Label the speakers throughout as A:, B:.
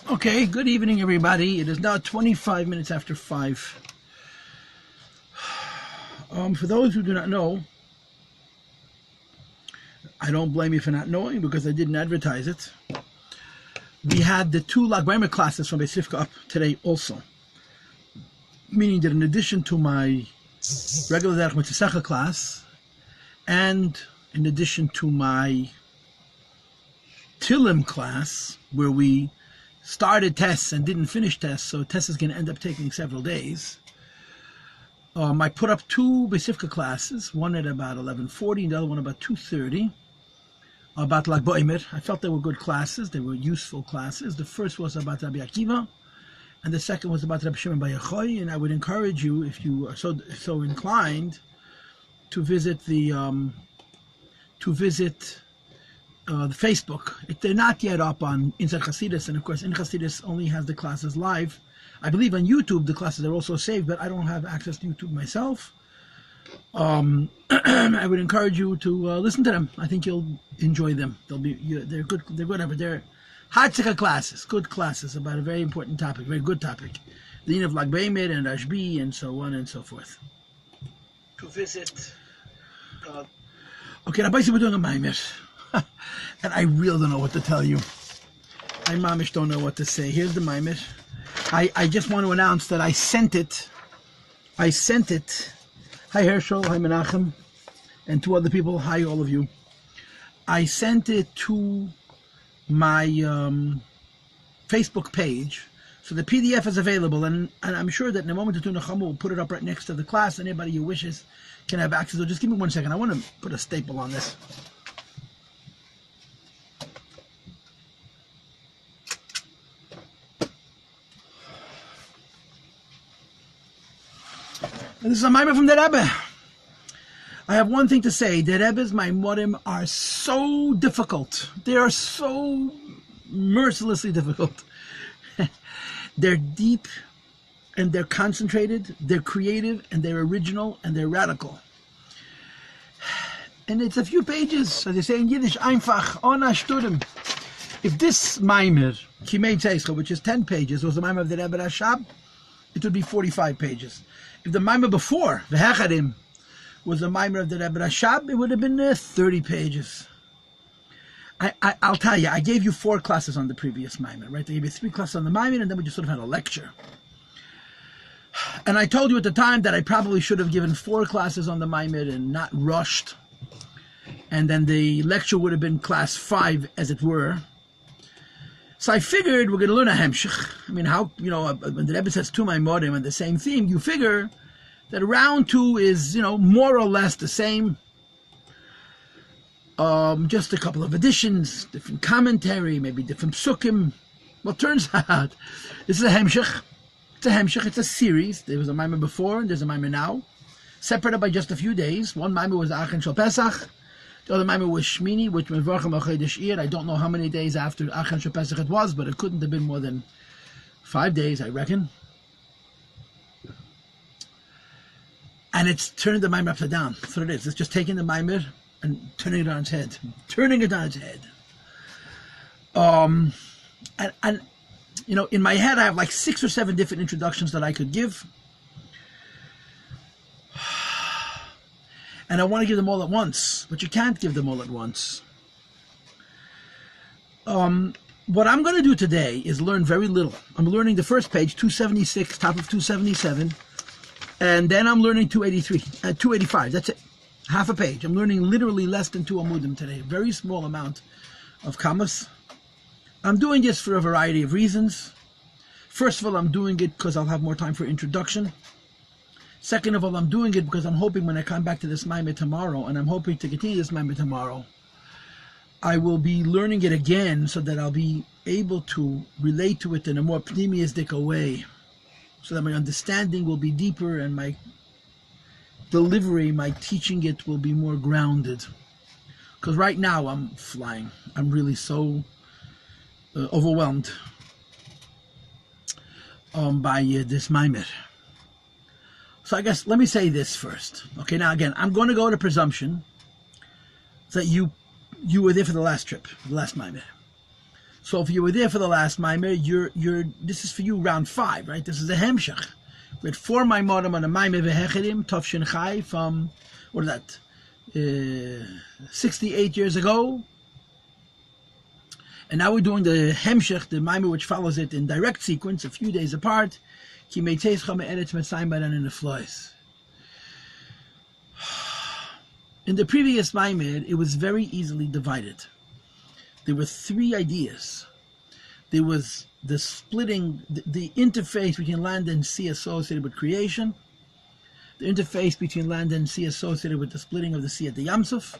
A: Okay, good evening, everybody. It is now 25 minutes after 5. For those who do not know, I don't blame you for not knowing because I didn't advertise it. We had the 2 Lag Baimer classes from Beis Rivka up today also. Meaning that in addition to my regular Kimei Tzaisecha class, and in addition to my Tilim class, where we started tests and didn't finish tests, so tests is going to end up taking several days. I put up 2 Beis Rivka classes, one at about 11:40 and the other one about 2:30, about Lag Baimer. I felt they were good classes, they were useful classes. The first was about Rabbi Akiva, and the second was about Rabbi Shimon Bar Yochai, and I would encourage you, if you are so inclined, to visit the Facebook. They're not yet up on Inside Hasidus, and of course, In Hasidus only has the classes live. I believe on YouTube the classes are also saved, but I don't have access to YouTube myself. I would encourage you to listen to them. I think you'll enjoy them. They're good. They're good. They're Hatzika classes, good classes about a very important topic, very good topic, the Din of Lag Baimer and Rashbi and so on and so forth. To visit. Okay, Rabbi, we're doing a Maimer. And I really don't know what to tell you. I mamish don't know what to say. Here's the Maimer. I just want to announce that I sent it. Hi Herschel, hi Menachem, and 2 other people. Hi all of you. I sent it to my Facebook page. So the PDF is available, and I'm sure that in a moment or two Nachama will put it up right next to the class. Anybody who wishes can have access. So just give me 1 second. I want to put a staple on this. This is a Maimer from the Rebbe. I have one thing to say. The Rebbe's Maimorim are so difficult. They are so mercilessly difficult. They're deep, and they're concentrated, they're creative, and they're original, and they're radical. And it's a few pages, as they say in Yiddish, einfach, ohne Sturm. If this Maimer, Kimei Tzaisecha, which is 10 pages, was the Maimer of the Rebbe Rashab, it would be 45 pages. If the Maimer before, the Hecharim, was the Maimer of the Rebbe Rashab, it would have been 30 pages. I'll tell you, I gave you 4 classes on the previous Maimer, right? I gave you 3 classes on the Maimer, and then we just sort of had a lecture. And I told you at the time that I probably should have given 4 classes on the Maimer and not rushed. And then the lecture would have been class 5, as it were. So I figured we're going to learn a hemshich. I mean, how, when the Rebbe says 2 Maimorim on the same theme, you figure that round 2 is, more or less the same. Just a couple of additions, different commentary, maybe different psukim. Well, turns out, this is a hemshich. It's a hemshich, it's a series. There was a Maimer before, and there's a Maimer now. Separated by just a few days. One Maimer was Achen Shel Pesach. The other Maimer was Shmini, which Mevorchem Achodesh Iyar. I don't know how many days after Achen Shel Pesach it was, but it couldn't have been more than 5 days, I reckon. And it's turning the Maimer upside down. That's what it is. It's just taking the Maimer and turning it on its head. Turning it on its head. And in my head I have like 6 or 7 different introductions that I could give. And I want to give them all at once, but you can't give them all at once. What I'm going to do today is learn very little. I'm learning the first page, 276, top of 277, and then I'm learning 285. That's it, half a page. I'm learning literally less than 2 amudim today, a very small amount of kamas. I'm doing this for a variety of reasons. First of all, I'm doing it because I'll have more time for introduction. Second of all, I'm doing it because I'm hoping when I come back to this Maimer tomorrow, and I'm hoping to continue this Maimer tomorrow, I will be learning it again so that I'll be able to relate to it in a more pneumistic way, so that my understanding will be deeper and my delivery, my teaching it will be more grounded. Because right now I'm flying. I'm really so overwhelmed by this Maimer. So I guess, let me say this first. Okay, now again, I'm going to go to presumption that you were there for the last trip, the last Maimer. So if you were there for the last Maimer, this is for you round 5, right? This is a Hemshech. We had 4 Maimorim on the Maimer Vehecherim, Tov Shin Chai, from, what is that, 68 years ago. And now we're doing the Hemshech, the Maimer which follows it in direct sequence, a few days apart. Kimei Tzaisecha me'eretz Mitzrayim baran in the flois. In the previous Maimer, it was very easily divided. There were 3 ideas. There was the splitting, the interface between land and sea associated with creation, the interface between land and sea associated with the splitting of the sea at the Yam Suf,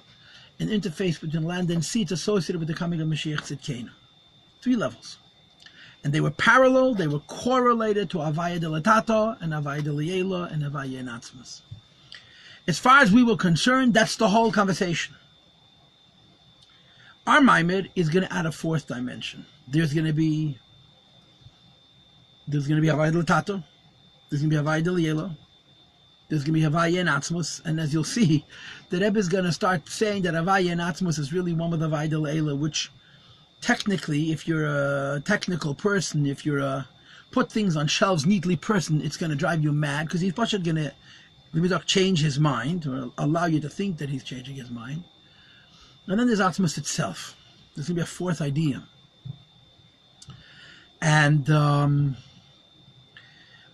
A: an interface between land and sea associated with the coming of Mashiach Tzidkenu. 3 levels. And they were parallel, they were correlated to Havaya Delatato and Havaya Deliela and Havaya Enatzmas. As far as we were concerned, that's the whole conversation. Our Maimed is going to add a 4th dimension. There's going to be Havaya Delatato, there's going to be Havaya Deliela, there's going to be Havaya Enatzmas, and as you'll see, the Rebbe is going to start saying that Havaya Enatzmas is really one with Havaya Deliela, which technically, if you're a technical person, if you're a put things on shelves neatly person, it's going to drive you mad, because he's going to change his mind, or allow you to think that he's changing his mind. And then there's Atzmas itself. There's going to be a 4th idea. And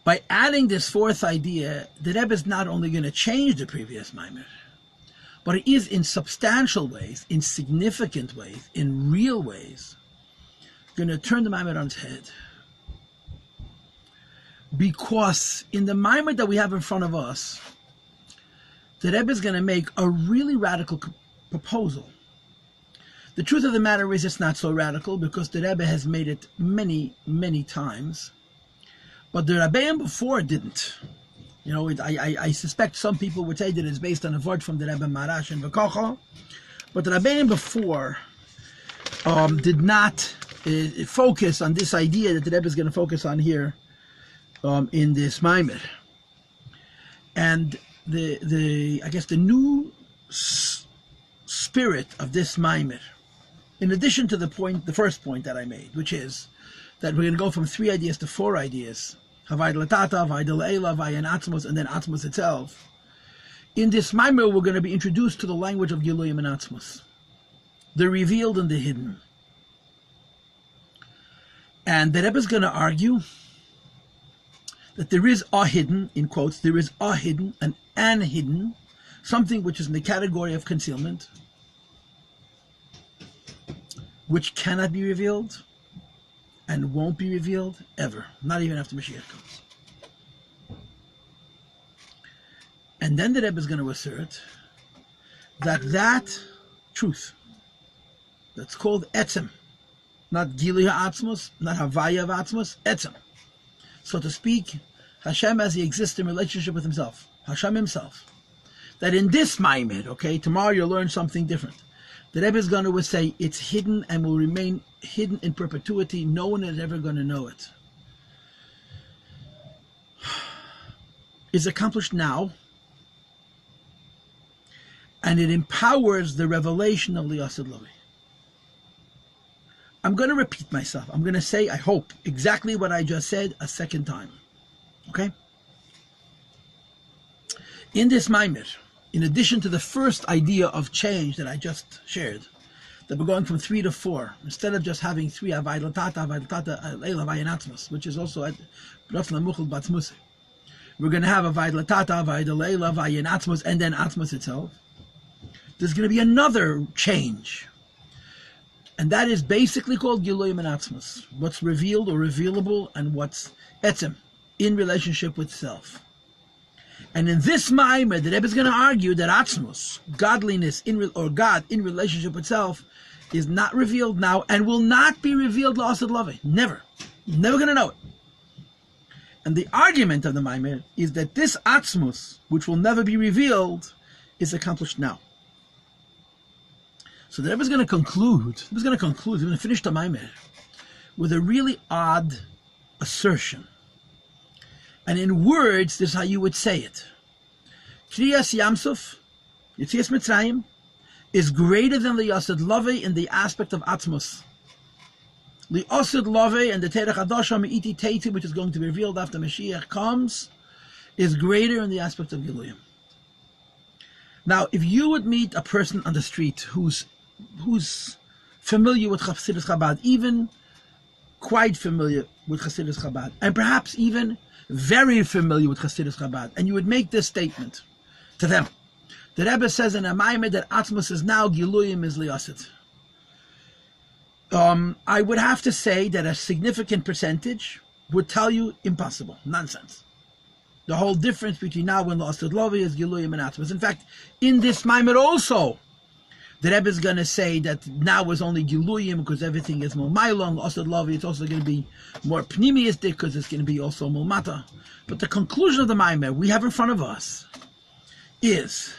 A: by adding this 4th idea, the Rebbe is not only going to change the previous Maimer, but it is in substantial ways, in significant ways, in real ways, going to turn the Maimer on its head. Because in the Maimer that we have in front of us, the Rebbe is going to make a really radical proposal. The truth of the matter is it's not so radical, because the Rebbe has made it many, many times. But the Rebbeim before didn't. You know, I suspect some people would say that it's based on a word from the Rebbe Marash and V'kocho. But the Rebbeim before did not focus on this idea that the Rebbe is going to focus on here in this Maimer. And I guess the new spirit of this Maimer, in addition to the first point that I made, which is that we're going to go from 3 ideas to 4 ideas, Havaya Delatata, Havaya Deleila, Havaya Atzmos, and then Atzmos itself. In this Maimer, we're going to be introduced to the language of Giluyim and Atzmos, the revealed and the hidden. And the Rebbe is going to argue that there is a hidden, in quotes, there is a hidden, an hidden, something which is in the category of concealment, which cannot be revealed and won't be revealed ever, not even after Mashiach comes. And then the Rebbe is going to assert that truth that's called Etzem, not Gilui HaAtzmos, not Havaya of Atzmos, Etzem. So to speak, Hashem as he exists in relationship with himself, Hashem himself. That in this Maimed, okay, tomorrow you'll learn something different. The Rebbe is going to say it's hidden and will remain hidden in perpetuity. No one is ever going to know it. It's accomplished now, and it empowers the revelation of Liasad Lovi. I'm going to repeat myself. I'm going to say, I hope, exactly what I just said a second time. Okay? In this Maimer, in addition to the first idea of change that I just shared, that we're going from 3 to 4, instead of just having 3, Havaya Delatata, Havaya Enatzmos, which is also at Rafna Muchel Batzmuse. We're going to have Havaya Delatata, Havaya Deleila, Havaya Enatzmos, and then Atzmos itself. There's going to be another change. And that is basically called Giluyim and Atzmos, what's revealed or revealable and what's Etzem, in relationship with self. And in this Maimer, the Rebbe is going to argue that Atzmos, godliness, or God in relationship with self, is not revealed now and will not be revealed L'asad Lovei. Never. You're never going to know it. And the argument of the Maimer is that this Atzmos, which will never be revealed, is accomplished now. So the Rebbe is going to conclude, he's going to finish the Maimer with a really odd assertion. And in words, this is how you would say it. Kriyas Yamsuf, Yetzias Mitzrayim, is greater than the Yasad Lovei in the aspect of Atzmos. Li Osid Love and the Terech Adosha Me'iti Teiti, which is going to be revealed after Mashiach comes, is greater in the aspect of Giluyim. Now, if you would meet a person on the street who's familiar with Chassidus Chabad, even quite familiar with Chassidus Chabad, and perhaps even very familiar with Chassidus Chabad, and you would make this statement to them. The Rebbe says in a Maimed that Atzmos is now Giluyim is Liyasid. I would have to say that a significant percentage would tell you impossible, nonsense. The whole difference between now and Liyasid Lovi is Giluyim and Atzmos. In fact, in this Maimed also, the Rebbe is going to say that now is only Giluyim because everything is Mulmaila, and Liyasid Lovi it's also going to be more Pnimiistic because it's going to be also Mulmata. But the conclusion of the Maimed we have in front of us is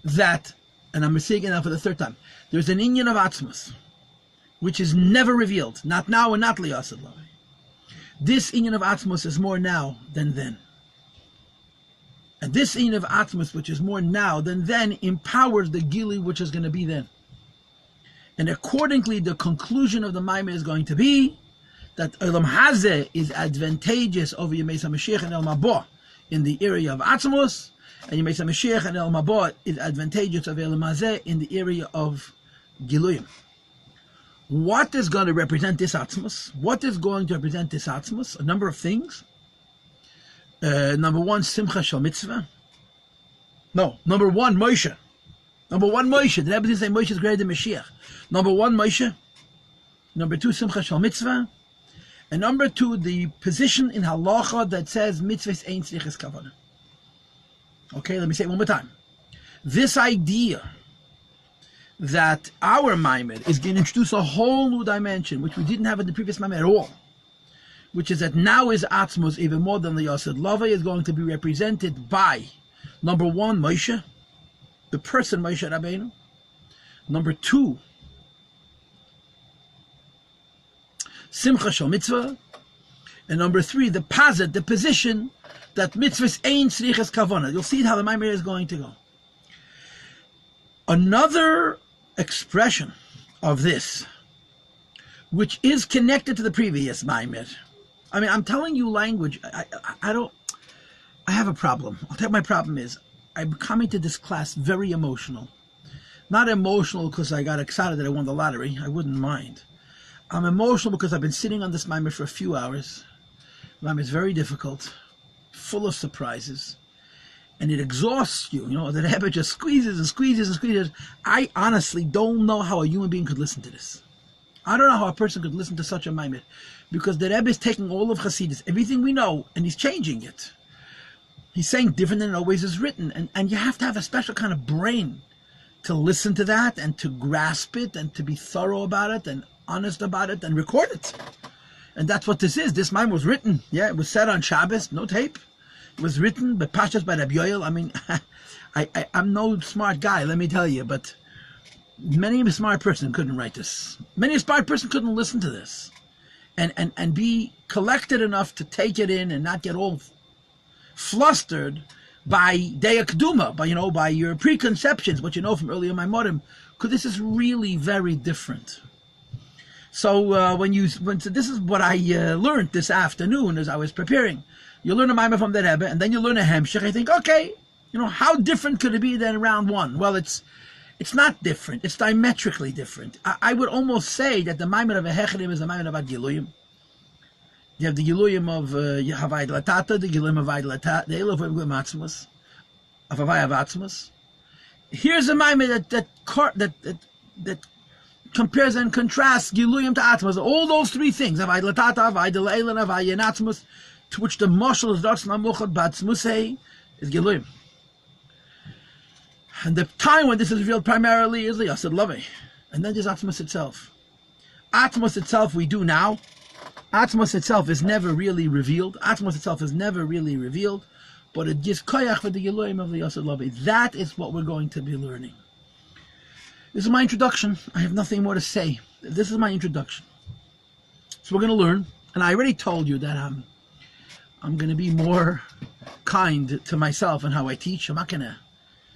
A: that, and I'm saying it now for the third time, there's an inyan of Atzmos, which is never revealed, not now and not Liyasid Lovi. This inyan of Atzmos is more now than then. And this inyan of Atzmos, which is more now than then, empowers the Gili, which is going to be then. And accordingly, the conclusion of the Maimah is going to be that Olam Hazeh is advantageous over Yemei HaMashiach and El Mabah in the area of Atzmos, and Yemei HaMashiach and El Mabah is advantageous of Olam Hazeh in the area of Giluyim. What is going to represent this Atzmos? What is going to represent this Atzmos? A number of things. Number one, Simcha Shel Mitzvah. No, number one, Moshe. Number one, Moshe. The Rebbe didn't say Moshe is greater than Mashiach. Number one, Moshe. Number two, Simcha Shel Mitzvah. And number two, the position in Halacha that says Mitzvahs Ein Tzrichas Kavanah. Okay, let me say it one more time. This idea that our Maimed is going to introduce a whole new dimension, which we didn't have in the previous Maimed at all, which is that now is Atzmos even more than the Liyasid Lovi, is going to be represented by, number one, Moshe, the person Moshe Rabbeinu. Number two, Simcha Shel Mitzvah. And number three, the Pazet, the position that mitzvahs Ein Tzrichas Kavanah. You'll see how the Maimed is going to go. Another expression of this, which is connected to the previous Maimed. I mean, I'm telling you language. I have a problem. I'll tell you my problem is, I'm coming to this class very emotional. Not emotional because I got excited that I won the lottery. I wouldn't mind. I'm emotional because I've been sitting on this Maimed for a few hours. Maimed is very difficult, full of surprises, and it exhausts you. You know, the Rebbe just squeezes and squeezes and squeezes. I honestly don't know how a human being could listen to this. I don't know how a person could listen to such a Maimed, because the Rebbe is taking all of Hasidus, everything we know, and he's changing it. He's saying different than it always is written, and you have to have a special kind of brain to listen to that and to grasp it and to be thorough about it and honest about it and record it. And that's what this is. This Maimed was written. Yeah, it was said on Shabbos, no tape. It was written by Pashas by Rabbi Yoel. I mean, I'm no smart guy, let me tell you, but many a smart person couldn't write this. Many a smart person couldn't listen to this and be collected enough to take it in and not get all flustered by Deya Keduma, by your preconceptions, what you know from earlier Maimorim, because this is really very different. So this is what I learned this afternoon as I was preparing. You learn a Maimah from the Rebbe, and then you learn a Hemshech. I think, okay, how different could it be than round one? Well, it's not different. It's diametrically different. I would almost say that the Maimah of a Hecherim is the Maimah about Giluyim. You have the Giluyim of Havai Latata, the Giluyim of Havai Latata, the Elof of Atzmos, of Havai of Atzmos. Here's a Maimah that compares and contrasts Giluyim to Atzmos. All those three things, Havai Latata, Havai Deleilan, Havai Atzmos, to which the Moshel is Dotz Namuchot Batzmusei is Giluyim. And the time when this is revealed primarily is Liyasid Lovi. And then there's Atzmos itself. Atzmos itself we do now. Atzmos itself is never really revealed. Atzmos itself is never really revealed, but it gives koyach for the Giluyim of Liyasid Lovi. That is what we're going to be learning. This is my introduction. I have nothing more to say. This is my introduction. So we're going to learn. And I already told you that I'm going to be more kind to myself in how I teach. I'm not going to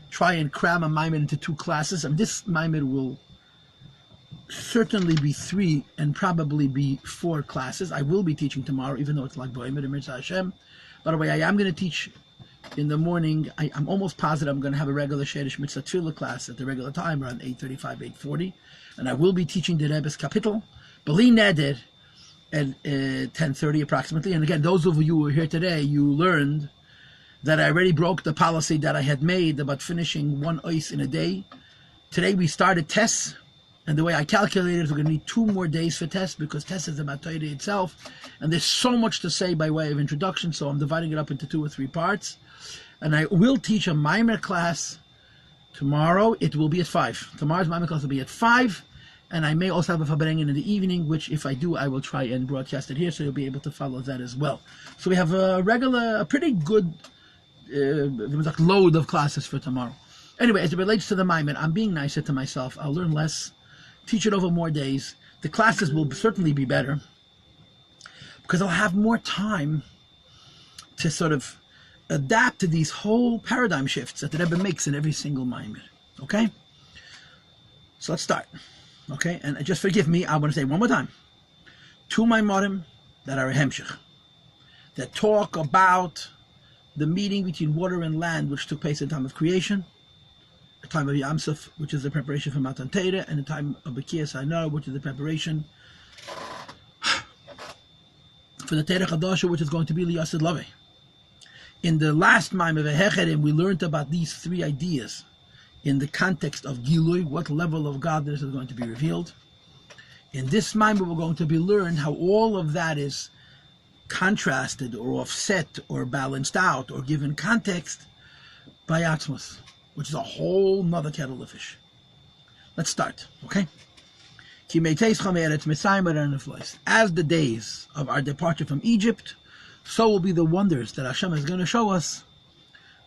A: try and cram a Maimed into two classes. This Maimed will certainly be 3 and probably be 4 classes. I will be teaching tomorrow, even though it's like Boimer and Mitzvah Hashem. By the way, I am going to teach in the morning. I'm almost positive I'm going to have a regular Shedish Mitzvah Tefillah class at the regular time around 8:35, 8:40. And I will be teaching the Rebbe's Kapitel, Bali Neder, at 10:30 approximately. And again, those of you who are here today, you learned that I already broke the policy that I had made about finishing 1 ois in a day. Today we started tests, and the way I calculated it, we're going to need 2 more days for tests, because test is about Torah itself, and there's so much to say by way of introduction, so I'm dividing it up into 2 or 3 parts. And I will teach a Maimer class tomorrow. It will be at 5. Tomorrow's Maimer class will be at 5, and I may also have a Fabrengen in the evening, which if I do, I will try and broadcast it here, so you'll be able to follow that as well. So we have a pretty good load of classes for tomorrow. Anyway, as it relates to the Maimer, I'm being nicer to myself. I'll learn less, teach it over more days. The classes will certainly be better, because I'll have more time to sort of adapt to these whole paradigm shifts that the Rebbe makes in every single Maimer. Okay? So let's start. Okay? And just forgive me, I want to say one more time. 2 Maimarim that are a Hemshech, that talk about the meeting between water and land, which took place at the time of creation, the time of Yam Suf, which is the preparation for Matan Torah, and the time of B'kiyas Hanar, which is the preparation for the Torah Chadasha, which is going to be Liyasid Laveh. In the last Maimer Vehecherim, we learned about these 3 ideas in the context of Gilui, what level of godliness is going to be revealed. In this Maimer, we're going to be learned how all of that is contrasted or offset or balanced out or given context by Atzmos, which is a whole nother kettle of fish. Let's start, okay? Kimei Tzaisecha, as the days of our departure from Egypt, so will be the wonders that Hashem is going to show us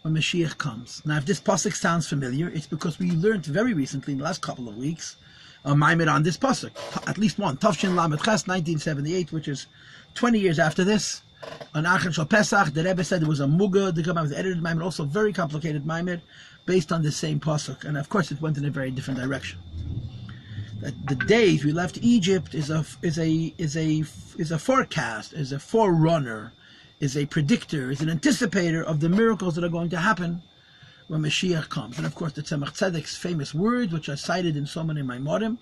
A: when Mashiach comes. Now, if this pasuk sounds familiar, it's because we learned very recently, in the last couple of weeks, a Maimer on this pasuk, at least one, Tafshin Lamed Ches, 1978, which is 20 years after this. On Achen Shal Pesach, the Rebbe said it was a Muga, the Gemara was edited Maimer, also a very complicated Maimer, based on the same pasuk, and of course it went in a very different direction. That the days we left Egypt is a forecast, is a forerunner, is a predictor, is an anticipator of the miracles that are going to happen when Mashiach comes. And of course the Tzemach Tzedek's famous words, which are cited in so many Maimorim,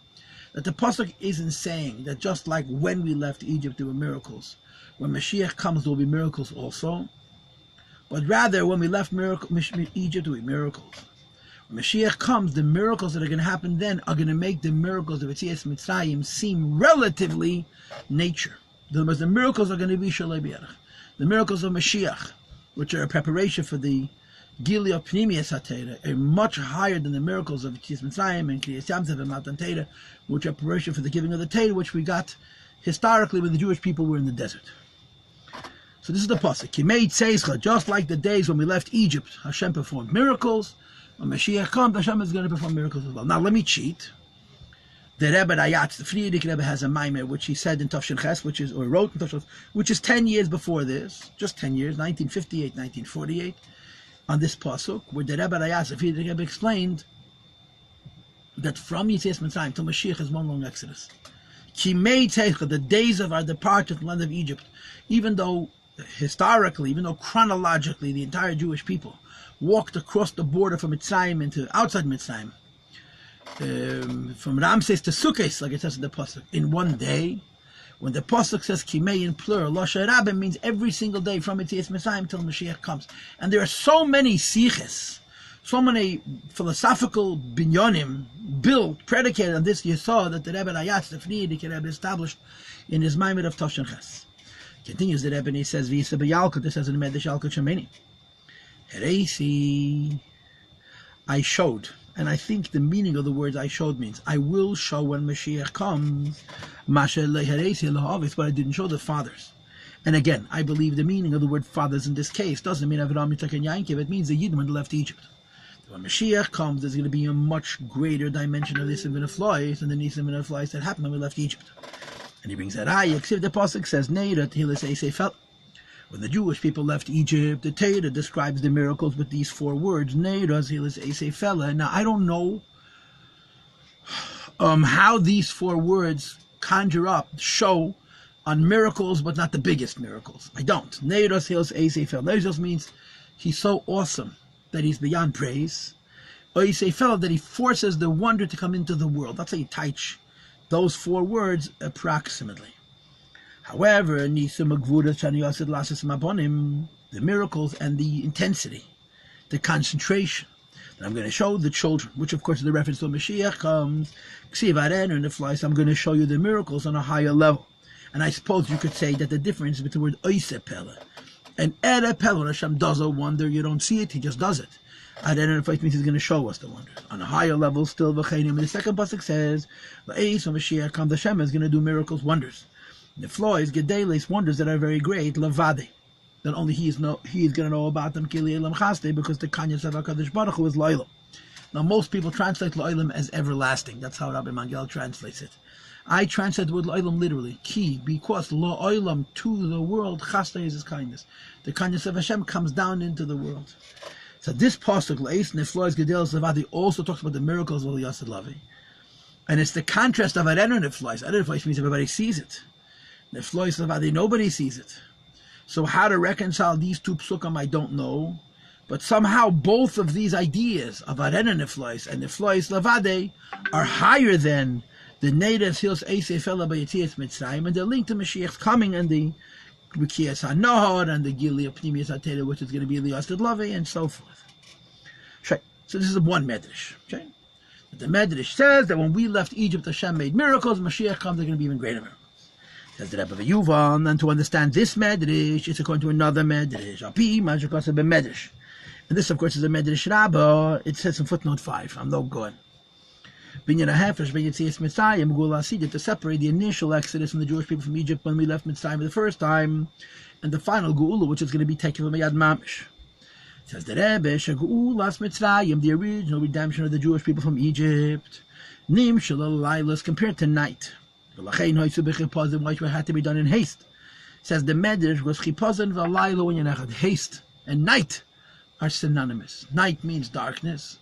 A: that the pasuk isn't saying that just like when we left Egypt there were miracles, when Mashiach comes there will be miracles also, but rather when we left Egypt there will be miracles. When Mashiach comes, the miracles that are going to happen then are going to make the miracles of Yetzias Mitzrayim seem relatively nature. The miracles are going to be Shalei B'Yerach. The miracles of Mashiach, which are a preparation for the Gili of Pnimiyas HaTeira, are much higher than the miracles of Yetzias Mitzrayim and Kriyas Yamsef and Matan Teira, which are preparation for the giving of the Teira, which we got historically when the Jewish people were in the desert. So this is the pasuk. Kimei Tzaisecha, just like the days when we left Egypt, Hashem performed miracles. When Mashiach comes, Hashem is going to perform miracles as well. Now let me cheat. The Rebbe Rayatz, the Frierdiker Rebbe, has a Maimer which he said in Tafshin Ches, wrote in Tafshin Ches, which is 10 years before this, just 10 years, 1958, 1948, on this pasuk, where the Rebbe Rayatz, the Frierdiker Rebbe, explained that from Yetzias Mitzrayim till Mashiach is one long exodus. Kimei Tzaisecha, the days of our departure to the land of Egypt, even though historically, even though chronologically, the entire Jewish people walked across the border from Mitzrayim into outside Mitzrayim, from Ramses to Sukkot, like it says in the pasuk, in one day. When the pasuk says Kimei in plural, Lashon Rabim means every single day from Yetzias Mitzrayim till Mashiach comes. And there are so many siches, so many philosophical binyanim built, predicated on this Yesod that the Rebbe Rayatz, the Frierdiker Rebbe, established in his Maimer of Tafshin Ches. Continues the Rebbe and he says, V'yisa b'yalkut, this says in the Medrash Yalkut Shemeni. Hereisi, I showed, and I think the meaning of the words I showed means I will show when Mashiach comes. It's what I didn't show the fathers. And again, I believe the meaning of the word fathers in this case doesn't mean Avraham, Yitzchak, and Yaakov. It means the Yidden when they left Egypt. When Mashiach comes, there's going to be a much greater dimension of Nisim v'Neflois than the Nisim v'Neflois that happened when we left Egypt. And he brings that ayah. The pasuk says, "Neira Tehillah Eisei Fel." When the Jewish people left Egypt, the Torah describes the miracles with these 4 words, Neira Tehillah Eisei Fel. Now, I don't know how these four words conjure up, show on miracles, but not the biggest miracles. I don't. Neiros Hils Eisefel. Neiros means he's so awesome that he's beyond praise. Eisefel, that he forces the wonder to come into the world. That's how you teach those four words approximately. However, the miracles and the intensity, the concentration, that I'm going to show the children, which of course is the reference to Mashiach comes, and the flies, I'm going to show you the miracles on a higher level. And I suppose you could say that the difference between the word Oise Pele and Ere Pele, when Hashem does a wonder, you don't see it, he just does it. Identify means he's going to show us the wonder. On a higher level, still, the second pasuk says, La'eis Mashiach comes, Hashem is going to do miracles, wonders. The flies, Gedeles, wonders that are very great, Lavade. That only he is going to know about them, because the Kanyas of HaKadosh Baruch Hu is Lo'ilam. Now, most people translate Lo'ilam as everlasting. That's how Rabbi Mangel translates it. I translate the word Lo'ilam literally. Ki, because Lo'ilam, to the world, Chasta is his kindness. The kindness of Hashem comes down into the world. So this pasuk, La'es Neflois Gedelos Lavadi, also talks about the miracles of Yasad Lavi. And it's the contrast of Arenu Neflois. Arenu Neflois means everybody sees it. Neflois Lavadi, nobody sees it. So how to reconcile these two psukim, I don't know. But somehow both of these ideas of Arena Neflois and Neflois Lavade are higher than the Neiros Hils Eisefel B'Yetzias Mitzrayim, and they're linked to Mashiach's coming and the B'Kiyas HaNohar and the Gili of Pnimius HaTeira, which is going to be Eliyas Lave and so forth. So this is one medrash. Okay? The medrash says that when we left Egypt, Hashem made miracles. Mashiach comes, they're going to be even greater miracles. Says the Rebbe Yuval, and to understand this medrash, it's according to another medrash. Api Majukas Medrash. And this, of course, is a medrash Rabbah. It says in footnote 5. I'm no good. Binyan HaHefesh B'Yetzias Mitzrayim Gula Asidah, to separate the initial exodus from the Jewish people from Egypt when we left Mitzrayim the first time, and the final Geula, which is going to be taken from Yad Mamish. Says the Rebbe, Shageulas Mitzrayim, the original redemption of the Jewish people from Egypt, Nim Shalal compared to night. Why it had to be done in haste. Says the Medrash was Chipazon v'Laylo when you haste and night are synonymous. Night means darkness.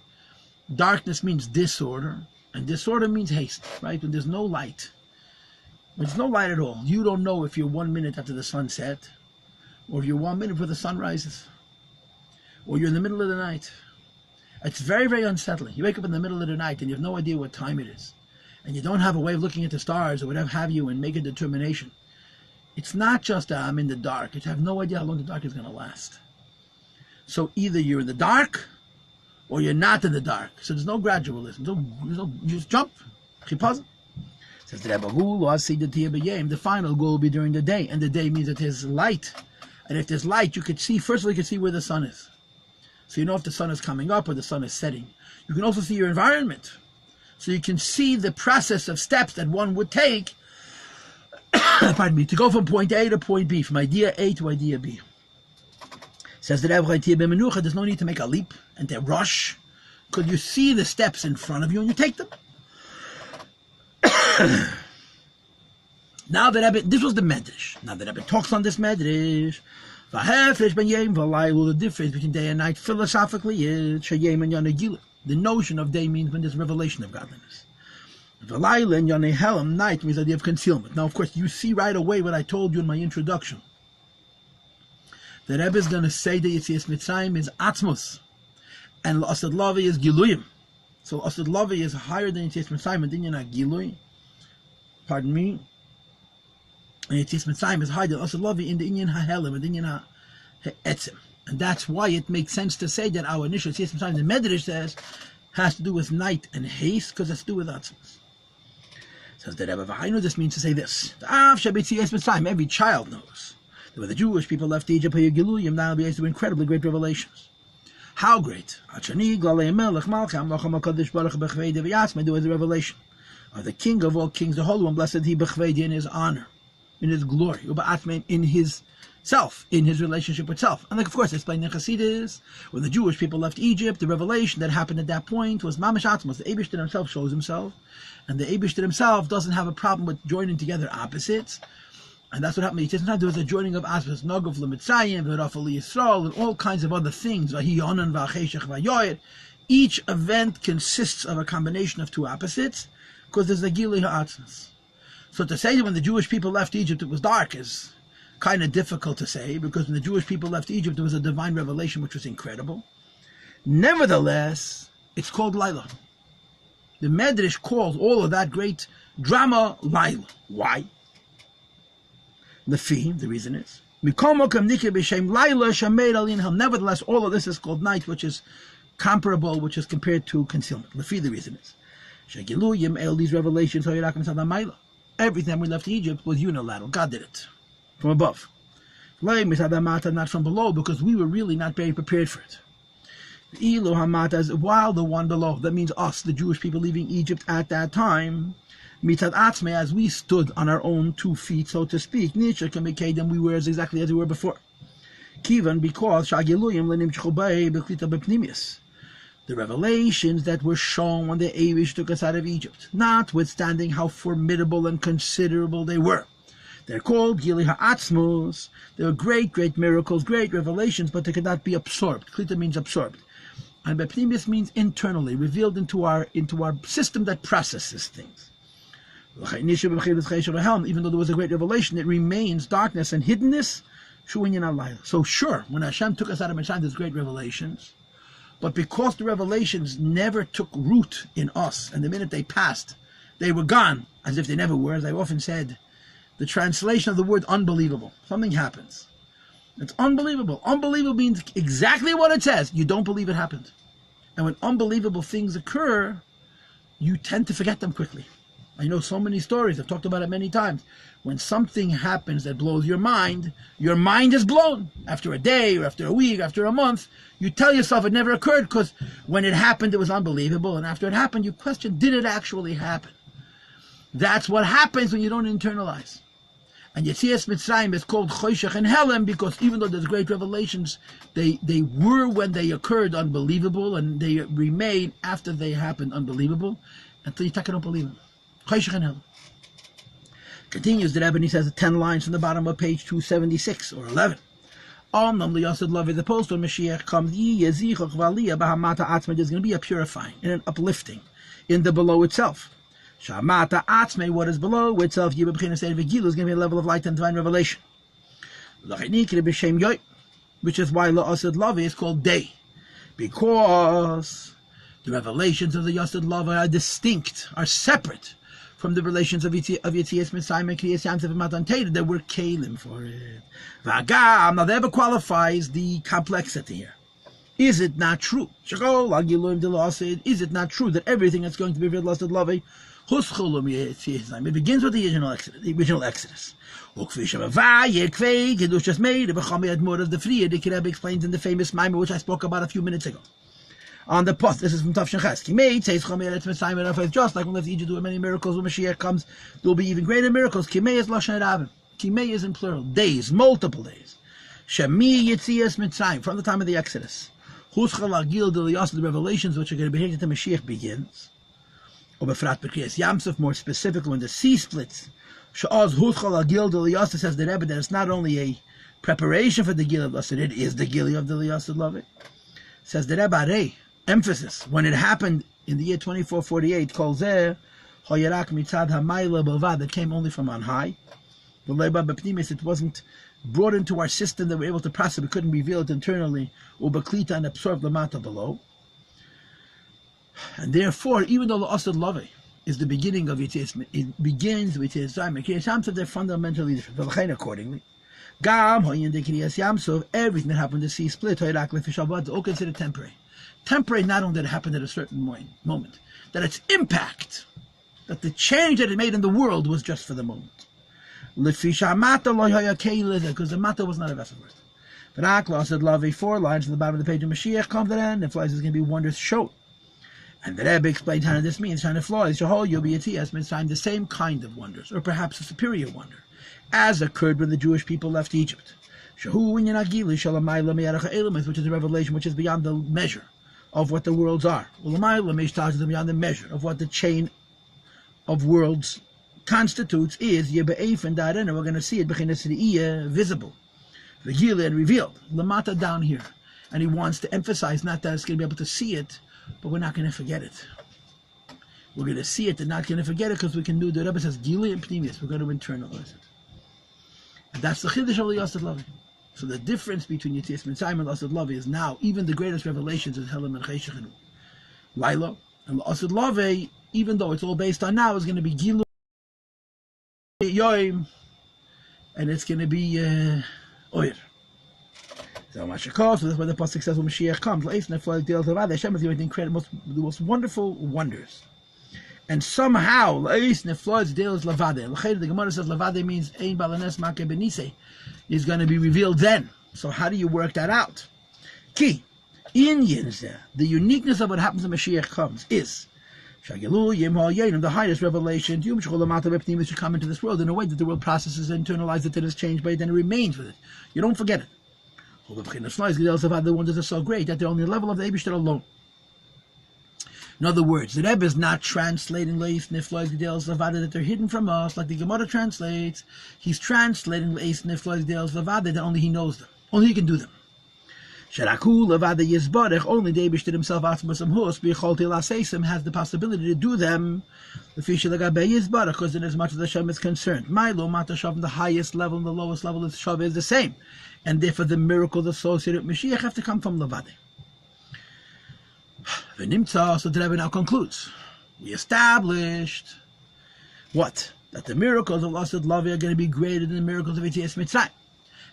A: Darkness means disorder. And disorder means haste, right? When there's no light. When there's no light at all. You don't know if you're 1 minute after the sun set, or if you're 1 minute before the sun rises, or you're in the middle of the night. It's very, very unsettling. You wake up in the middle of the night and you have no idea what time it is. And you don't have a way of looking at the stars or whatever have you and make a determination. It's not just I'm in the dark. You have no idea how long the dark is going to last. So either you're in the dark or you're not in the dark. So there's no gradualism. You just jump. Chipazon. Says the Rebbe, the final goal will be during the day. And the day means that there's light. And if there's light, you could see, first of all, you can see where the sun is. So you know if the sun is coming up or the sun is setting. You can also see your environment. So you can see the process of steps that one would take, pardon me, to go from point A to point B, from idea A to idea B. Says the Rebbe, there's no need to make a leap and to rush, because you see the steps in front of you and you take them. Now the Rebbe, this was the Medrash. Now the Rebbe talks on this Medrash. The difference between day and night philosophically is the notion of day means when there's revelation of godliness. Night means the idea of concealment. Now, of course, you see right away what I told you in my introduction. The Rebbe is going to say that Yetzias Mitzrayim is Atzmos, and Asad Lavi is Giluyim. So Asad Lavi is higher than Yetzias Mitzrayim, and Dinyan HaGilui. Pardon me. And Yetzias Mitzrayim is higher than Asad Lavi in the Inyan HaHelim, and Dinyan HaEtzim. And that's why it makes sense to say that our initial Yetzias Mitzrayim, the Medrash says, has to do with night and haste, because it's to do with Atzmos. Says the Rebbe, I know this means to say this. Every child knows that when the Jewish people left Egypt, now they'll be able to do incredibly great revelations. How great? There was a revelation of the King of all kings, the Holy One, blessed he, in his honor, in his glory, in his self, in his relationship with self. And like, of course, explained in Chassidus, when the Jewish people left Egypt, the revelation that happened at that point was Mamash Atzmos. The Eibishter himself shows himself, and the Eibishter himself doesn't have a problem with joining together opposites. And that's what happened. There was a joining of Aspas, Nogov L'Mitzrayim, V'Rafal Yisrael, and all kinds of other things. Each event consists of a combination of two opposites, because there's the Gili Ha'atzmas. So to say that when the Jewish people left Egypt it was dark is kind of difficult to say, because when the Jewish people left Egypt there was a divine revelation which was incredible. Nevertheless, it's called Laila. The Medrash calls all of that great drama Laila. Why? The reason is nevertheless, all of this is called night, which is comparable, which is compared to concealment. The reason is all these revelations, everything we left Egypt was unilateral. God did it from above, not from below, because we were really not very prepared for it. While the one below, that means us, the Jewish people leaving Egypt at that time, as we stood on our own 2 feet, so to speak, we were exactly as we were before. Because the revelations that were shown when the Eivish took us out of Egypt, notwithstanding how formidable and considerable they were, they're called Gili Ha'atzmos. They were great miracles, great revelations, but they could not be absorbed. Klita means absorbed. And Bepnimius means internally, revealed into our system that processes things. Even though there was a great revelation, it remains darkness and hiddenness. So sure, when Hashem took us out of Mitzrayim, there's great revelations. But because the revelations never took root in us, and the minute they passed, they were gone, as if they never were, as I've often said, the translation of the word unbelievable. Something happens. It's unbelievable. Unbelievable means exactly what it says. You don't believe it happened. And when unbelievable things occur, you tend to forget them quickly. I know so many stories. I've talked about it many times. When something happens that blows your mind is blown. After a day, or after a week, after a month, you tell yourself it never occurred, because when it happened, it was unbelievable. And after it happened, you question, did it actually happen? That's what happens when you don't internalize. And Yetzias Mitzrayim is called Choshech and Helem, because even though there's great revelations, they were, when they occurred, unbelievable, and they remain after they happened unbelievable, until you don't believe them. Choshech and Helem. Continues the Rebbe, and he says 10 lines from the bottom of page 276 or 11. The post when Mashiach comes, there's going to be a purifying and an uplifting in the below itself. Shamata Atzme, what is below itself, is going to be a level of light and divine revelation. Which is why La'asad Lavi is called day. Because the revelations of the Yasad Lavi are distinct, are separate from the relations of Yetzias Mitzrayim and Kriyas Yamsef and Matan Torah. There were Kalim for it. V'agam, now that ever qualifies the complexity here. Is it not true? Is it not true that everything that's going to be revealed Lasad Lavi, it begins with the original Exodus. Just made the Friya, the Rebbe explains in the famous Maimah, which I spoke about a few minutes ago. On the post, this is from Tafshin Ches. Kimei Tzaisecha, just like when left Egypt, there were many miracles. When Mashiach comes, there will be even greater miracles. Kimei is Lashon Rabim. Kimei is in plural, days, multiple days. Shemi Yetzias Mitzrayim, from the time of the Exodus. The revelations which are going to be here until Mashiach begins. More specifically, when the sea splits. Says the Rebbe that it's not only a preparation for the Gil of Lasad, it is the Gil of the Lasad Lavi. Says the Rebbe, emphasis, when it happened in the year 2448, that came only from on high. It wasn't brought into our system that we're able to process. We couldn't reveal it internally, and absorb the mata below. And therefore, even though the Asad Lavi is the beginning of Yetzias, it begins with Yetzias. They're fundamentally different. Accordingly, everything that happened to sea split, all considered temporary. Temporary, not only that it happened at a certain moment, that its impact, that the change that it made in the world was just for the moment. Because the mata was not a vessel worth. But Akla said, Lavi, 4 lines from the bottom of the page of Mashiach come to the end, and flies is going to be wonders shown. And the Rebbe explained how this means, trying to fly, the same kind of wonders, or perhaps a superior wonder, as occurred when the Jewish people left Egypt. Which is a revelation which is beyond the measure of what the worlds are. Beyond the measure of what the chain of worlds constitutes is, we're going to see it visible, and revealed, Lamata down here. And he wants to emphasize not that it's going to be able to see it, but we're not going to forget it. We're going to see it and not going to forget it because we can do, the Rebbe says, Gili and Pnimius, we're going to internalize it. And that's the Chiddush of Yasad Lavi. So the difference between Yetzias Mitzrayim and Yasad Lavi is now, even the greatest revelations is Helam and Cheshach and Laila. And Yasad Lavi, even though it's all based on now, is going to be Gilu Yoim, and it's going to be Oyer. So that's why the pasuk says when Mashiach comes, Hashem is going to incredible, the most wonderful wonders. And somehow, the Gemara says Lavade means Ein Balanes Make Benise is going to be revealed then. So how do you work that out? Key, the uniqueness of what happens when Mashiach comes is the highest revelation should come into this world in a way that the world processes, internalizes it, and is changed by it, and it remains with it. You don't forget it. The wonders are so great that they're on the level of the Eibishter alone. In other words, the Rebbe is not translating Leis Niflois Gedels Lavada that they're hidden from us, like the Gemara translates. He's translating Leis Niflois Gedels Lavada that only he knows them, only he can do them. Sharaku Lavada Yizbarech, only the Eibishter himself, Atmasam Hus, Bicholti Laseisim, has the possibility to do them. The Fisha Lagabe Yizbarech, because in as much as Hashem is concerned, Milo Matashav, the highest level and the lowest level of Shav is the same. And therefore the miracles associated with Mashiach have to come from Lavade. So the Rebbe now concludes. We established what? That the miracles of Lasad Lavi are going to be greater than the miracles of Yetzias Mitzrayim.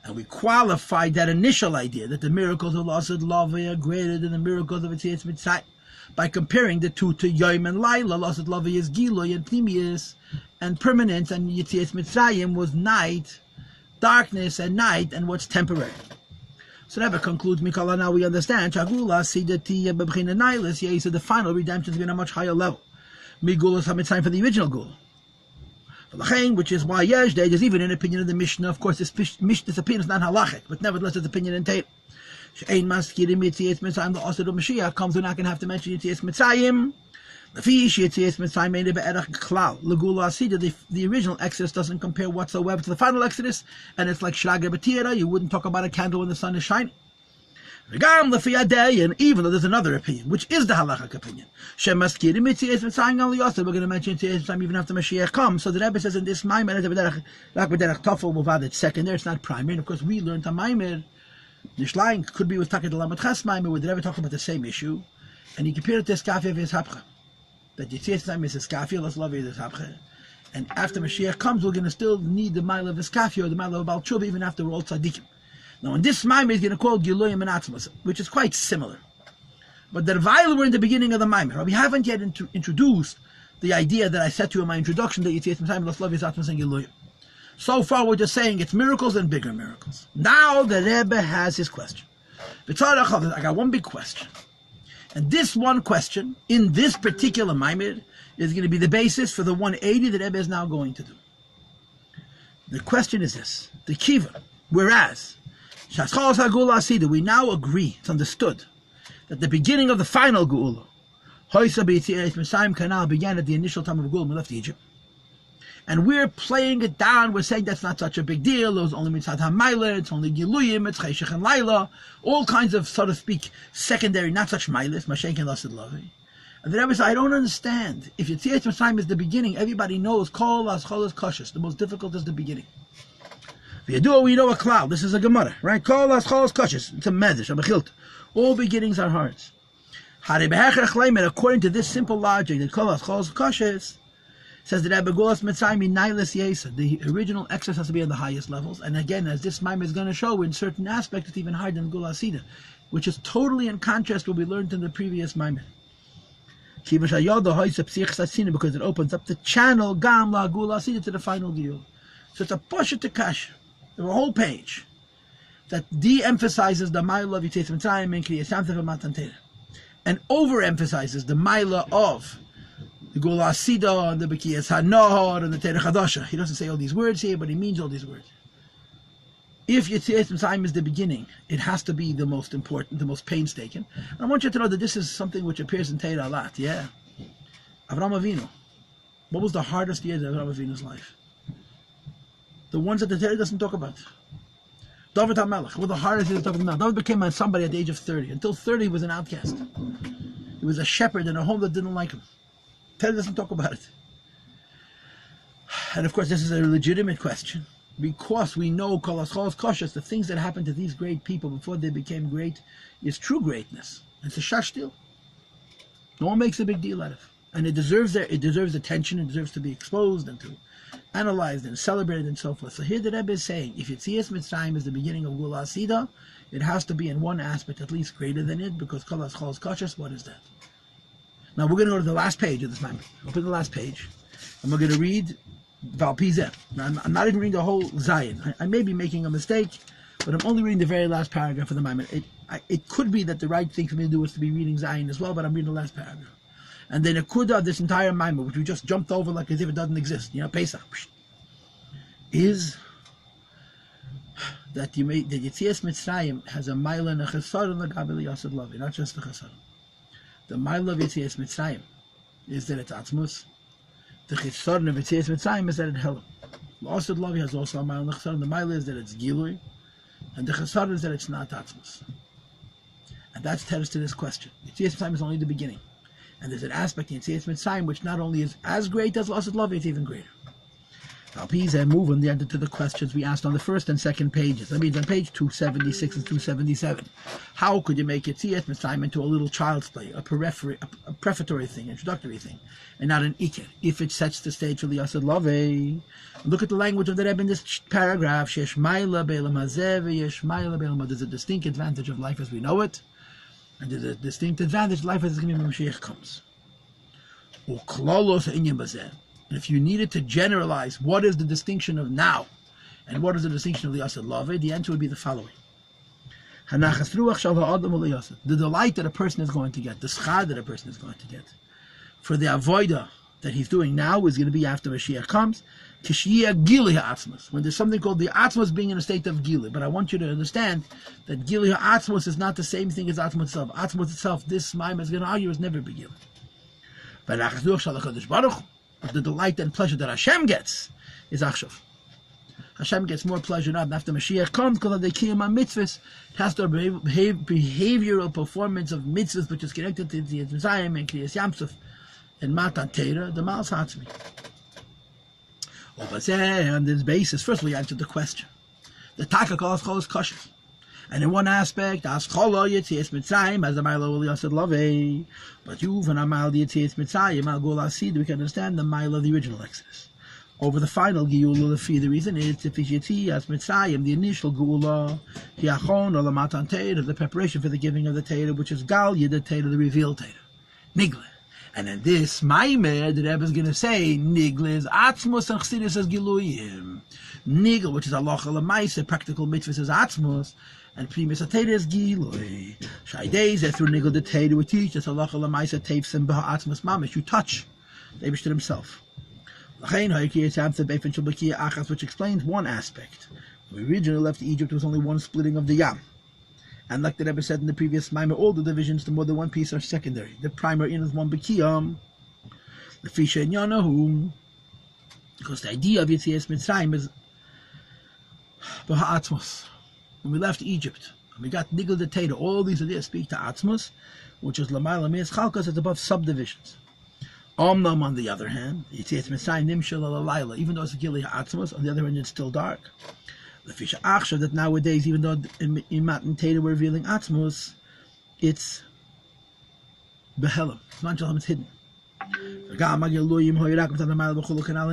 A: And we qualified that initial idea that the miracles of Lasad Lavi are greater than the miracles of Yetzias Mitzrayim by comparing the two to Yom and Laila. Lasad Lavi is Giloy and Pnimius and permanence, and Yetzias Mitzrayim was night, darkness and night, and what's temporary. So Rebbe concludes, Mikala, now we understand, Chagula, Sidati, Bebchina Nailis, yeah, he said the final redemption has been a much higher level. Migulas HaMitzrayim for the original Gula. Which is why there's even an opinion of the Mishnah. Of course, this opinion is not halachic, but nevertheless, it's opinion in Tate. She'ein maskirim Yetzias Mitzrayim, the Osir of Mashiach comes, we're not going to have to mention Yetzias Mitzrayim. The original Exodus doesn't compare whatsoever to the final Exodus, and it's like Shraga Batira, you wouldn't talk about a candle when the sun is shining. And even though there's another opinion, which is the halachic opinion, we're going to mention Yetzias Mitzrayim even after Mashiach comes. So the Rebbe says in this Maimer, it's secondary, it's not primary. And of course, we learned a Maimer, Nishlang could be with Takad Lamed Ches Maimer, where the Rebbe talked about the same issue, and he compared it to Skafia V'Yishapcha. That Yetzias Mitzrayim is Skafia, Las Lavi is Hapcha. And after Mashiach comes, we're going to still need the mile of Skafia or the mile of Baal Tshuva, even after we're all tzaddikim. Now, in this Maimer, he's going to call Giloyim and Atzmos, which is quite similar. But the while we're in the beginning of the Maimer, we haven't yet introduced the idea that I said to you in my introduction, that Yetzias Mitzrayim, Las Lavi is Atzmos and Giloyim. So far, we're just saying it's miracles and bigger miracles. Now, the Rebbe has his question. I got one big question. And this one question, in this particular Maimer, is going to be the basis for the 180 that Rebbe is now going to do. The question is this, the Kiva, whereas, we now agree, it's understood, that the beginning of the final Geula, began at the initial time of Geula, we left Egypt. And we're playing it down, we're saying that's not such a big deal, it was only Mitzad HaMaila, it's only Giluyim, it's Cheshach and Laila, all kinds of, so to speak, secondary, not such Mailis, Mashenk and Lasad Lavi. And the Rebbe says, I don't understand. If Yetzias Mitzrayim is the beginning, everybody knows, Kol Aschol is Koshes, the most difficult is the beginning. We know a cloud, this is a Gemara, right? Kol Aschol is Koshes, it's a Medrash, a Mechilt. All beginnings are hard. According to this simple logic, that Kol Aschol is Koshes, says that Abegulas Mitzrayim in Nailis Yesa, the original Exodus has to be on the highest levels. And again, as this Maimer is going to show, in certain aspects, it's even higher than Gula Sida, which is totally in contrast to what we learned in the previous Maimer. Because it opens up the channel Gam La Gula Sida to the final deal. So it's a Pasha to Kash, a whole page that de-emphasizes the Maila of Yetzias Mitzrayim and Kriyas Yamtev and Matan Torah, and overemphasizes the Maila of the Gula Sida and the Bekiyas HaNohar and the Terech Hadasha. He doesn't say all these words here, but he means all these words. If Yetzias Mitzrayim is the beginning, it has to be the most important, the most painstaking. And I want you to know that this is something which appears in Torah a lot. Yeah, Avraham Avinu. What was the hardest years of Avraham Avinu's life? The ones that the Torah doesn't talk about. David HaMelech. What were the hardest years of David? David became somebody at the age of 30. Until 30, he was an outcast. He was a shepherd in a home that didn't like him. Torah doesn't talk about it. And of course, this is a legitimate question, because we know Kolaschol's Koshas, the things that happened to these great people before they became great, is true greatness. It's a shashtil. No one makes a big deal out of it. And it deserves attention, it deserves to be exposed and to analyzed and celebrated and so forth. So here the Rebbe is saying, if Yetzias Mitzrayim is the beginning of Gula Asida, it has to be in one aspect at least greater than it, because Kolaschol's Koshas, what is that? Now we're going to go to the last page of this Maimon. Open the last page, and we're going to read Valpizeh. I'm not even reading the whole Zion. I may be making a mistake, but I'm only reading the very last paragraph of the Maimon. It could be that the right thing for me to do is to be reading Zion as well, but I'm reading the last paragraph. And then Akuda, this entire Maimon, which we just jumped over like as if it doesn't exist, Pesach, is that the Yetzias Mitzrayim has a Maila and a Chesaron l'Gabi Yasad Lavi, not just the Chesaron. The Maila of Yetzias Mitzrayim is that it's Atzmus. The Chesaron of Yetzias Mitzrayim is that it's Helam. Yasad Lavi has also a Maila and a Chesaron. The Maila is that it's Gilui, and the Chesaron is that it's not Atzmus. And that's tells us to this question. Yetzias Mitzrayim is only the beginning. And there's an aspect in Yetzias Mitzrayim which not only is as great as Yasad Lavi, it's even greater. Now, please move on the end to the questions we asked on the first and second pages. That means on page 276 and 277. How could you make Yetzias Mitzrayim into a little child's play, a prefatory thing, introductory thing, and not an iker, if it sets the stage for the Yasad Lavi? Look at the language of the Rebbe in this paragraph. Shesh Maila Be'elam Hazeh ve'yesh Maila Be'elam Hazeh. There's a distinct advantage of life as we know it, and there's a distinct advantage of life as the Mashiach comes. U'klalos inyan bazeh. And if you needed to generalize what is the distinction of now and what is the distinction of the Yasad Lavi, the answer would be the following. The delight that a person is going to get, the schad that a person is going to get, for the avoida that he's doing now is going to be after Mashiach comes, when there's something called the Atzmos being in a state of Gili. But I want you to understand that Gili Atzmos is not the same thing as Atzmos itself. Atzmos itself, this Maimon is going to argue, is never be Gili. The delight and pleasure that Hashem gets is Achshav. Hashem gets more pleasure not after Mashiach comes, because they kiyum on mitzvahs. It has to be behavioral performance of mitzvahs, which is connected to the Mitzrayim and Kriyas Yamsuf and Matan Torah, the Maal Satzmi. On this basis, first we answered the question. The Taka Kol is kosher. And in one aspect, Ascholo Yetzias Mitzrayim as the Milo will Yasad Lavi. But you and Amal Yetzias Mitzrayim, Al Gul Asid, we can understand the Milo of the original Exodus. Over the final Geula Lefi, the reason is if Yetzias Mitzrayim, the initial Geula, Hiachon or the Matan Torah, of the preparation for the giving of the Torah, which is Gal Yed Torah, the revealed Torah. Nigle. And in this Maimer, the Rebbe is going to say, Nigle is Atzmos and Chsidis as Giluyim. Nigle, which is Allah Lamaisa, practical mitzvahs as Atzmos, and Primus Ateda is Giloi. Shaydei is through Nigle the Torah we teach that Allah Lamaisa tapes and Baha Atzmos Mamish. You touch the Eibishter himself. Which explains one aspect. When we originally left Egypt, there was only one splitting of the Yam. And like the Rebbe said in the previous Maimah, all the divisions to more than one piece are secondary. The primary in is one B'kiyam. The Fisha and Yanahu. Because the idea of Yetzias Mitzrayim is B'ha'atzmos. When we left Egypt, and we got Nigel the Torah, all these ideas speak to Atzmos, which is Lamayla Meis Chalkas, it's above subdivisions. Omnam, on the other hand, Yetzias Mitzrayim Nimshal Alayla, even though it's a Gili Ha'atzmos, on the other hand it's still dark. The Fisha Achshav, that nowadays, even though in Matan Torah we're revealing Atzmos, it's Behelam. It's not Shalom, it's hidden. And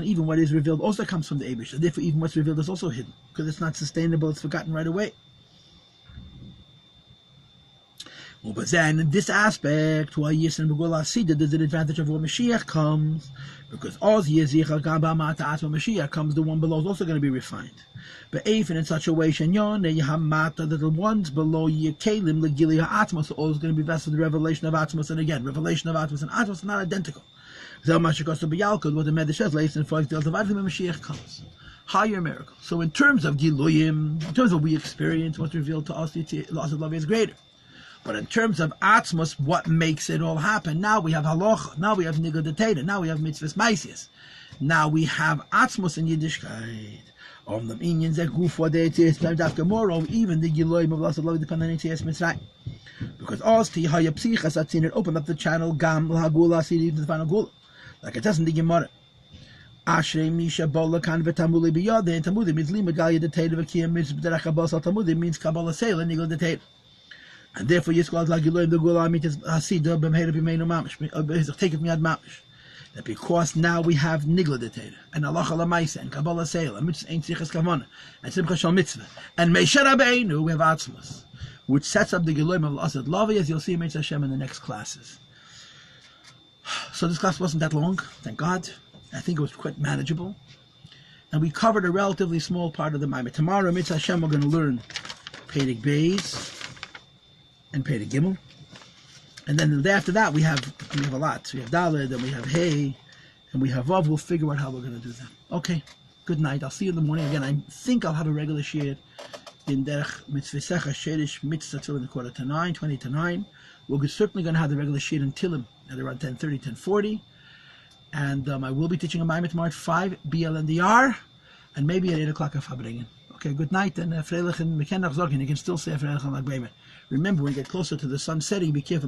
A: even what is revealed also comes from the Eibush. And therefore, even what's revealed is also hidden, because it's not sustainable, it's forgotten right away. But then in this aspect, there's an advantage of when Mashiach comes, because Mashiach comes, the one below is also going to be refined. But even in such a way, that the ones below Yekalim, the Gili Ha'atmos, are always going to be vested in the revelation of Atmos. And again, revelation of Atmos and Atmos are not identical. What the Medrash says later in 5 days of Mashiach comes. Higher miracle. So in terms of Giluyim, in terms of what we experience, what's revealed to us, the loss of love is greater. But in terms of Atzmos, what makes it all happen? Now we have Halacha, now we have Nigel the Torah, now we have Mitzvahs Maisias. Now we have Atzmos in Yiddishkeit. Moreover, even the Giloim of loss of love depend on Yetzias Mitzrayim. Because all Stihaya Psichas Atzin, it opened up the channel Gam L'Hagula, even the final Gula. Like it doesn't the Gemara. Ashrei Misha Bola Kan V'Tamuli B'Yodeh, and Tamudi means Lima Galia the Teda V'Kiyam Mitzvah Derech HaBos Al Tamudi means Kabbalah Seila Nigla the Teda. And therefore Yisrael Lagiloim the Gula Mitzvah Hasidah B'Mheira B'Meinu Mamish. Take it Miyad Mamish. That because now we have Nigla the Teda, and Allah Lamaisa, and Kabbalah Seila, Mitzvah Ein Tzichas Kavana, and Simcha Shal Mitzvah, and Meisha Rabbeinu, we have Atzmos, which sets up the Giloim of Asad Lavi, as you'll see Mitzvah Hashem in the next classes. So this class wasn't that long, thank God. I think it was quite manageable. And we covered a relatively small part of the Maimer. Tomorrow, Mitzvah Hashem, we're going to learn Perek Beis and Perek Gimel. And then the day after that, we have a lot. We have Daled, and we have Hey, and we have Vav. We'll figure out how we're going to do that. Okay, good night. I'll see you in the morning again. I think I'll have a regular shir in Derech Tzaisecha Sherish Mitzvah till in the 8:45, 20 to 9. We're certainly going to have the regular shir in Tilim at around 10:30, 10:40. And I will be teaching a Maimer tomorrow at 5 BLNDR, and maybe at 8 o'clock at Fabringen. Okay, good night, and Freilich and Mekenach Zorgen. You can still say Freilich and Lagbeimer. Remember, when you get closer to the sun setting, be careful.